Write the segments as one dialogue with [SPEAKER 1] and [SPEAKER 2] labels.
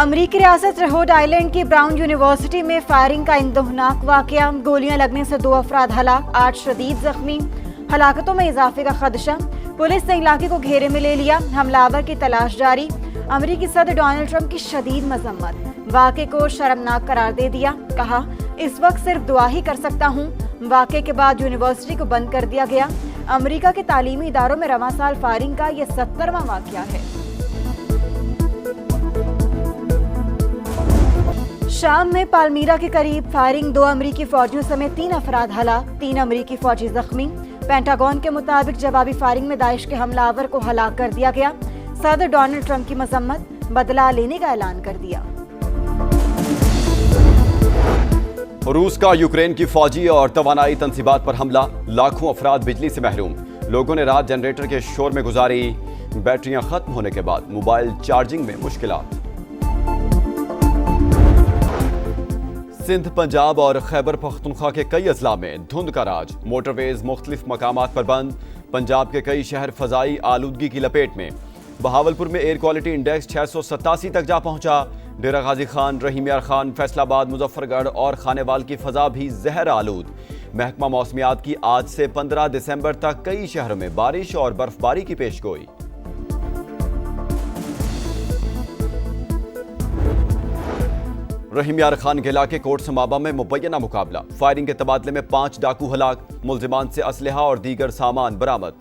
[SPEAKER 1] अमरीकी रियासत Rhode Island की ब्राउन यूनिवर्सिटी में फायरिंग का इंदोहनाक वाकया। गोलियां लगने से 2 अफराद हलाक, 8 शदीद जख्मी। हलाकतों में इजाफे का खदशा। पुलिस ने इलाके को घेरे में ले लिया। हमलावर की तलाश जारी। अमरीकी सदर डोनाल्ड ट्रंप की शदीद मजम्मत। वाकये को शर्मनाक करार दे दिया। कहा, इस वक्त सिर्फ दुआ ही कर सकता हूँ। वाकये के बाद यूनिवर्सिटी को बंद कर दिया गया। अमरीका के तालीमी इदारों में रवां साल फायरिंग का यह 70वां वाकया है। शाम में पालमीरा के करीब फायरिंग, 2 अमरीकी फौजियों समेत 3 अफराद हलाक, 3 अमरीकी फौजी जख्मी। पेंटागन के मुताबिक जवाबी फायरिंग में दाइश के हमलावर को हलाक कर दिया गया। सदर डोनाल्ड ट्रंप की मजम्मत, बदला लेने का ऐलान कर दिया।
[SPEAKER 2] रूस का यूक्रेन की फौजी और तवानाई तंसीबात पर हमला, लाखों अफराद बिजली से महरूम। लोगों ने रात जनरेटर के शोर में गुजारी। बैटरियां खत्म होने के बाद मोबाइल चार्जिंग में मुश्किलात। सिंध, पंजाब और खैबर पख्तूनख्वा के कई अजला में धुंध का राज। मोटरवेज मुख्तलिफ मकामात पर बंद। पंजाब के कई शहर फजाई आलूदगी की लपेट में। बहावलपुर में एयर क्वालिटी इंडेक्स 687 तक जा पहुंचा। डेरा गाजी खान, रहीम यार खान, फैसलाबाद, मुजफ्फरगढ़ और खानेवाल की फजा भी जहर आलूद। महकमा मौसमियात की आज से 15 दिसंबर तक कई शहरों में बारिश और बर्फबारी की पेशगोई। रहीम यार खान के इलाके कोट समाबा में मुबैना मुकाबला। फायरिंग के तबादले में 5 डाकू हलाक। मुल्जिमान से असलहा और दीगर सामान बरामद।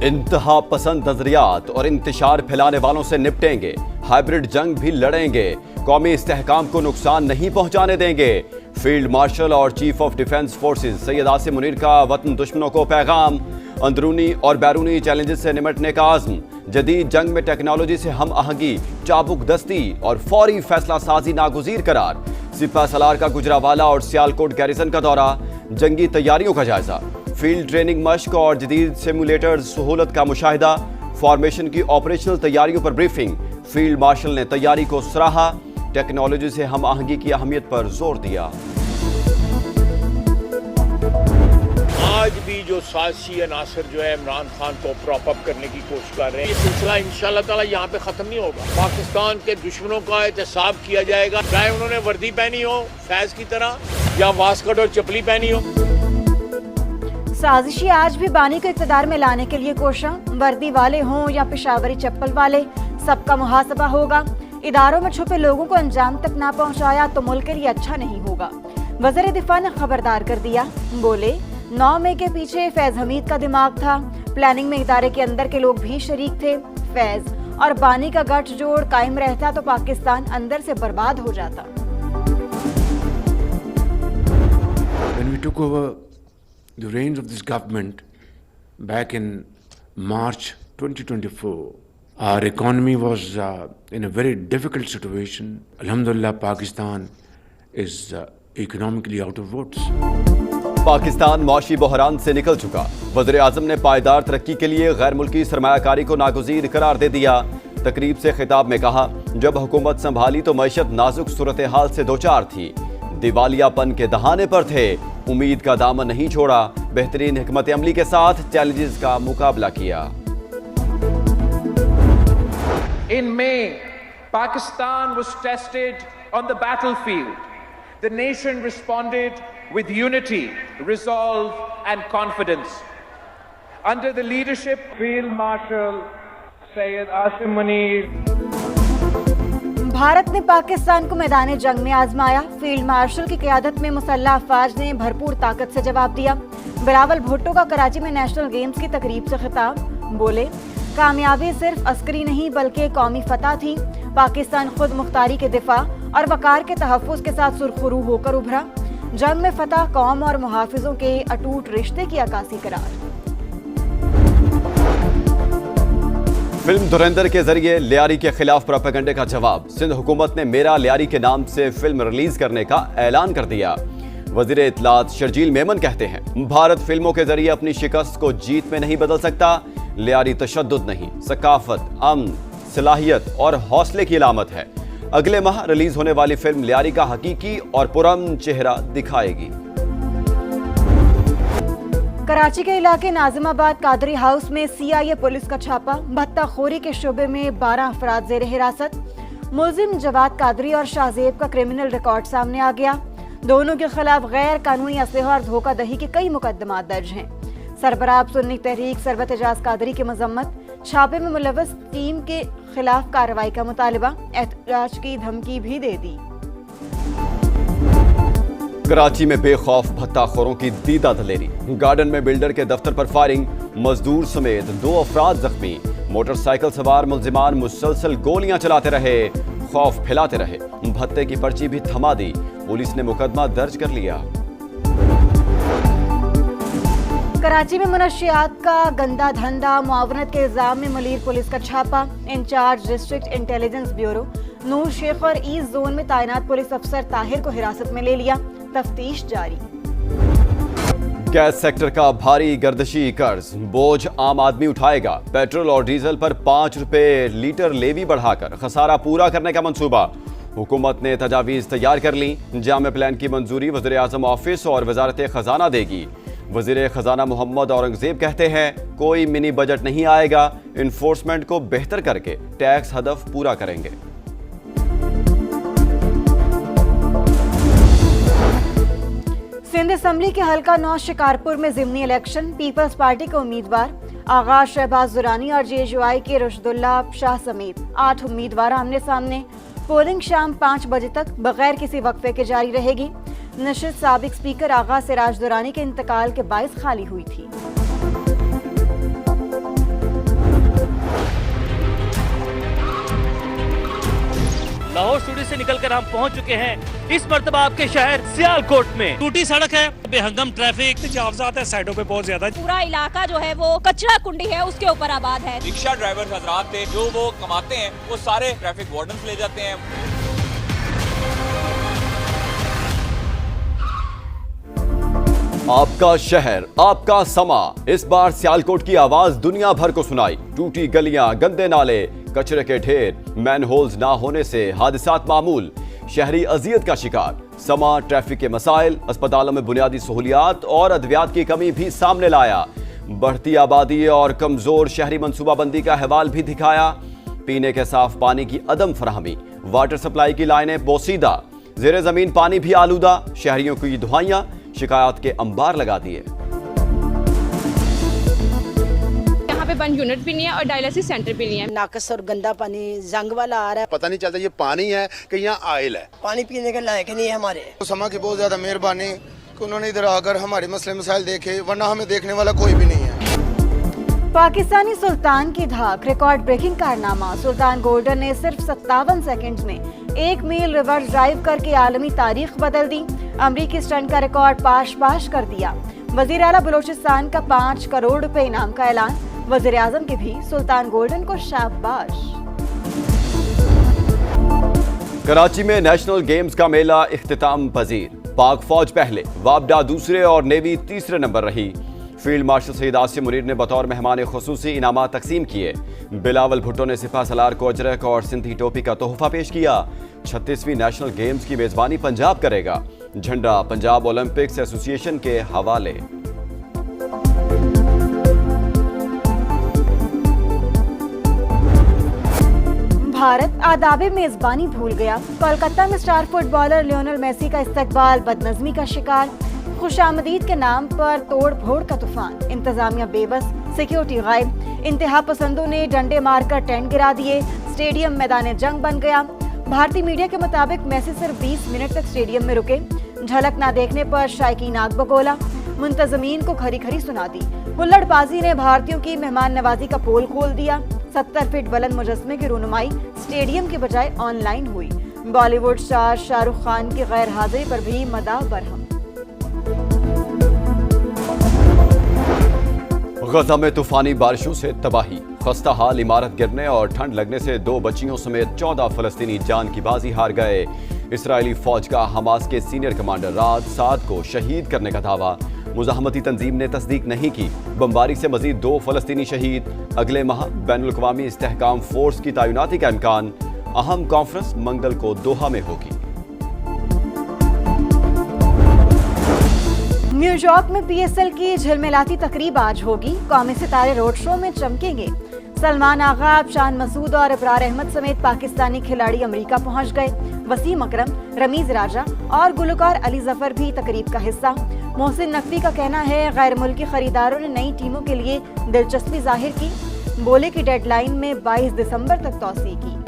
[SPEAKER 2] इंतहा पसंद नजरियात और इंतशार फैलाने वालों से निपटेंगे। हाइब्रिड जंग भी लड़ेंगे। कौमी इस्तेहकाम को नुकसान नहीं पहुंचाने देंगे। फील्ड मार्शल और chief of defence forces Syed Asim Munir का वतन दुश्मनों को पैगाम। अंदरूनी और बैरूनी चैलेंजेस से निपटने का आज़म। जदीद जंग में टेक्नोलॉजी से हम आहंगी, चाबुक दस्ती और फौरी फैसला साजी नागुज़ीर करार। सिपा सलार का गुजरावाला और सियालकोट गैरिसन का दौरा। जंगी तैयारियों का जायजा। फील्ड ट्रेनिंग मश्क और जदीद सिमुलेटर सहूलत का मुशाहिदा। फॉर्मेशन की ऑपरेशनल तैयारियों पर ब्रीफिंग। फील्ड मार्शल ने तैयारी को सराहा। टेक्नोलॉजी से हम आहंगी की अहमियत पर जोर दिया।
[SPEAKER 3] आज भी जो साजिशी अनासर जो है इमरान खान को प्रॉप अप करने की कोशिश कर रहे हैं, ये सिलसिला इंशाअल्लाह ताला यहाँ पे खत्म नहीं होगा। पाकिस्तान के दुश्मनों का एहतसाब किया जाएगा, चाहे उन्होंने वर्दी पहनी हो फैज की तरह या वास्कट और चपली पहनी हो।
[SPEAKER 1] साजिशी आज भी बानी को इक़्तिदार में लाने के लिए कोशिश। वर्दी वाले हों या पेशावरी चप्पल वाले, सबका मुहासबा होगा। इदारों में छुपे लोगों को अंजाम तक ना पहुँचाया तो मुल्क के लिए अच्छा नहीं होगा। वज़ीर दिफा ने खबरदार कर दिया। बोले, 9 मई के पीछे फैज हमीद का दिमाग था। प्लानिंग में इदारे के अंदर के लोग भी शरीक थे। फैज और बानी का गठजोड़ कायम रहता तो पाकिस्तान अंदर से बर्बाद हो जाता।
[SPEAKER 4] When we took over the reins of this government back in March 2024, our economy was in a very difficult situation. Alhamdulillah, Pakistan is economically out of votes.
[SPEAKER 2] Pakistan मौशी बहरान से निकल चुका। वज़ीर आज़म ने पायदार तरक्की के लिए गैर मुल्की सरमायाकारी को नागुज़ीर करार दे दिया। तकरीब से खिताब में कहा, जब हुकूमत संभाली तो मईशत नाजुक सूरत हाल से दोचार थी। दिवालियापन के दहाने पर थे। उम्मीद का दामन नहीं छोड़ा। बेहतरीन हिकमत अमली के साथ चैलेंजेस का मुकाबला किया।
[SPEAKER 5] In May, Pakistan was tested on the battlefield. The nation responded with unity, resolve and confidence. Under the leadership of Field Marshal Sayyid Asim Munir,
[SPEAKER 1] Bharat ने पाकिस्तान को मैदान जंग में आजमाया। फील्ड मार्शल की क़यादत में मुसल्लह अफवाज ने भरपूर ताकत से जवाब दिया। बिलावल भुट्टो का कराची में नेशनल गेम्स की तकरीब से खिताब। बोले, कामयाबी सिर्फ अस्करी नहीं बल्कि कौमी फतह थी। पाकिस्तान खुद मुख्तारी के दिफा और वकार के तहफ़्फ़ुज़ के साथ सुरखरू होकर उभरा। जंग में फतह कौम और मुहाफिजों के अटूट रिश्ते की अक्कासी करार।
[SPEAKER 2] फिल्म धुरंधर के जरिए लियारी के खिलाफ प्रोपेगेंडे का जवाब। सिंध हुकूमत ने मेरा लियारी के नाम से फिल्म रिलीज करने का ऐलान कर दिया। वज़ीर इत्तलात शर्जील मेमन कहते हैं, भारत फिल्मों के जरिए अपनी शिकस्त को जीत में नहीं बदल सकता। लियारी तशद्दुद नहीं, सकाफत, अमन, सलाहियत और हौसले की अलामत है। अगले माह रिलीज होने वाली फिल्म लियारी का हकीकी और पुरअमन चेहरा दिखाएगी।
[SPEAKER 1] कराची के इलाके नाजिमाबाद कादरी हाउस में CIA पुलिस का छापा। भत्ताखोरी के शोबे में 12 अफराद जेर हिरासत। मुलजिम जवाद कादरी और शाहजेब का क्रिमिनल रिकॉर्ड सामने आ गया। दोनों के खिलाफ गैर कानूनी असलहा और धोखाधड़ी के कई मुकदमात दर्ज हैं। सरबराह सुन्नी तहरीक सरबत एजाज कादरी की मजम्मत। छापे में मुलव्वस टीम के खिलाफ कार्रवाई का मुतालबा। एहतजाज की धमकी भी दे दी।
[SPEAKER 2] कराची में बेखौफ भत्ताखोरों की दीदा दलेरी। गार्डन में बिल्डर के दफ्तर पर फायरिंग, मजदूर समेत 2 अफराद जख्मी। मोटरसाइकिल सवार मुलजिमान मुसलसल गोलियां चलाते रहे, खौफ फैलाते रहे। भत्ते की पर्ची भी थमा दी। पुलिस ने मुकदमा दर्ज कर लिया।
[SPEAKER 1] कराची में मुनशियात का गंदा धंधा, मुआवनत के इल्जाम में मुलीर पुलिस का छापा। इंचार्ज डिस्ट्रिक्ट इंटेलिजेंस ब्यूरो नूर शेख और ईस्ट जोन में तैनात पुलिस अफसर ताहिर को हिरासत में ले लिया। तफ्तीश जारी।
[SPEAKER 2] गैस सेक्टर का भारी गर्दशी कर्ज बोझ आम आदमी उठाएगा। पेट्रोल और डीजल पर 5 रुपए लीटर लेवी बढ़ाकर खसारा पूरा करने का मंसूबा। हुकूमत ने तजावीज़ तैयार कर ली। जामे प्लान की मंजूरी वज़ीर आज़म ऑफिस और वजारत खजाना देगी। वज़ीर खजाना मोहम्मद औरंगजेब कहते हैं कोई मिनी बजट नहीं आएगा, इन्फोर्समेंट को बेहतर करके टैक्स हदफ पूरा करेंगे।
[SPEAKER 1] सिंध असम्बली के हल्का 9 शिकारपुर में ज़िमनी इलेक्शन। पीपल्स पार्टी के उम्मीदवार आगाज शहबाज दुरानी और JUI के रुशदुल्ला शाह समेत 8 उम्मीदवार आमने सामने। पोलिंग शाम 5 बजे तक बगैर किसी वक्फे के जारी रहेगी। नशिस्त साबिक स्पीकर आगा सिराज दुरानी के इंतकाल के बाइस खाली हुई थी।
[SPEAKER 6] लाहौर स्टूडियो से निकलकर हम पहुंच चुके हैं इस मर्तबा आपके शहर सियालकोट में। टूटी सड़क है, बेहंगम ट्रैफिक, जावजात है साइडों पे बहुत ज्यादा।
[SPEAKER 7] पूरा इलाका जो है वो कचरा कुंडी है, उसके ऊपर आबाद है।
[SPEAKER 8] रिक्शा ड्राइवर हजरात थे जो वो कमाते हैं वो सारे ट्रैफिक वार्डन ले जाते हैं।
[SPEAKER 2] आपका शहर, आपका समा। इस बार सियालकोट की आवाज दुनिया भर को सुनाई। टूटी गलियां, गंदे नाले, कचरे के ढेर, मैनहोल्स ना होने से हादसात मामूल। शहरी अजियत का शिकार। समा ट्रैफिक के मसाइल, अस्पतालों में बुनियादी सहूलियात और अद्वियात की कमी भी सामने लाया। बढ़ती आबादी और कमजोर शहरी मंसूबाबंदी का अहवाल भी दिखाया। पीने के साफ पानी की अदम फराहमी, वाटर सप्लाई की लाइनें बोसीदा, जेर जमीन पानी भी आलूदा। शहरियों की दुहाइयां शिकायत के अंबार लगा दिए।
[SPEAKER 9] यहाँ पे बंद यूनिट भी नहीं है और डायलिसिस सेंटर भी नहीं है।
[SPEAKER 10] नाकस और गंदा पानी जंग वाला आ रहा है।
[SPEAKER 11] पता नहीं चलता ये पानी है कि यहाँ आयल है।
[SPEAKER 10] पानी पीने के लायक नहीं है हमारे।
[SPEAKER 11] तो समा की बहुत ज्यादा मेहरबानी कि उन्होंने इधर आकर हमारे मसले मसाइल देखे, वरना हमें देखने वाला कोई भी नहीं है।
[SPEAKER 1] पाकिस्तानी सुल्तान की धाक, रिकॉर्ड ब्रेकिंग कारनामा। सुल्तान गोल्डन ने सिर्फ 57 सेकंड्स में 1 मील रिवर्स ड्राइव करके आलमी तारीख बदल दी। अमरीकी स्टंट का रिकॉर्ड पाश कर दिया। वजीर आला बलोचिस्तान का 5 करोड़ रुपए इनाम का ऐलान। वजीर आजम की भी सुल्तान गोल्डन को शाबाश।
[SPEAKER 2] कराची में नेशनल गेम्स का मेला इख्तिताम पजीर। पाक फौज पहले, वापडा दूसरे और नेवी तीसरे नंबर रही। फील्ड मार्शल सईद आसिम मुनीर ने बतौर मेहमान खुसूसी इनामात तकसीम किए। बिलावल भुट्टो ने सिपा सलार को अजरक और सिंधी टोपी का तोहफा पेश किया। 36वीं नेशनल गेम्स की मेजबानी पंजाब करेगा। झंडा पंजाब ओलंपिक्स एसोसिएशन के हवाले।
[SPEAKER 1] भारत आदाबे मेजबानी भूल गया। कोलकाता में स्टार फुटबॉलर लियोनेल मेसी का इस्तकबाल बदनज़मी का शिकार। खुशामदीद के नाम पर तोड़ फोड़ का तूफान। इंतजामिया बेबस, सिक्योरिटी गायब। इंतहा पसंदों ने डंडे मारकर टेंट गिरा दिए। स्टेडियम मैदान जंग बन गया। भारतीय मीडिया के मुताबिक मेसी सिर्फ 20 मिनट तक स्टेडियम में रुके। झलक ना देखने पर शायकीन आग बगोला। मुंतजमीन को खरी खरी सुना दी। हुल्लड़बाजी ने भारतीयों की मेहमान नवाजी का पोल खोल दिया। 70 फीट बुलंद मुजस्मे की रुनुमाई स्टेडियम की बजाय ऑनलाइन हुई। बॉलीवुड स्टार शाहरुख खान की गैर हाजिरी पर भी मदा बरहम।
[SPEAKER 2] गजा में तूफानी बारिशों से तबाही। खस्ता हाल इमारत गिरने और ठंड लगने से 2 बच्चियों समेत 14 फलस्तीनी जान की बाजी हार गए। इसराइली फौज का हमास के सीनियर कमांडर राद साद को शहीद करने का दावा। मुजाहमती तंजीम ने तस्दीक नहीं की। बमबारी से मजीद 2 फलस्तीनी शहीद। अगले माह बैनुल अक़वामी इस्तेहकाम फोर्स की तैनाती का इम्कान। अहम कॉन्फ्रेंस मंगल को दोहा में होगी।
[SPEAKER 1] न्यूयॉर्क में PSL की झिलमिलाती तकरीब आज होगी। कौमी सितारे रोड शो में चमकेंगे। सलमान आगा, शान मसूद और इब्रार अहमद समेत पाकिस्तानी खिलाड़ी अमेरिका पहुंच गए। वसीम अकरम, रमीज राजा और गुलकार अली जफर भी तकरीब का हिस्सा। मोहसिन नकवी का कहना है गैर मुल्की खरीदारों ने नई टीमों के लिए दिलचस्पी जाहिर की। बोले की डेडलाइन में 22 दिसंबर तक तौसीह की।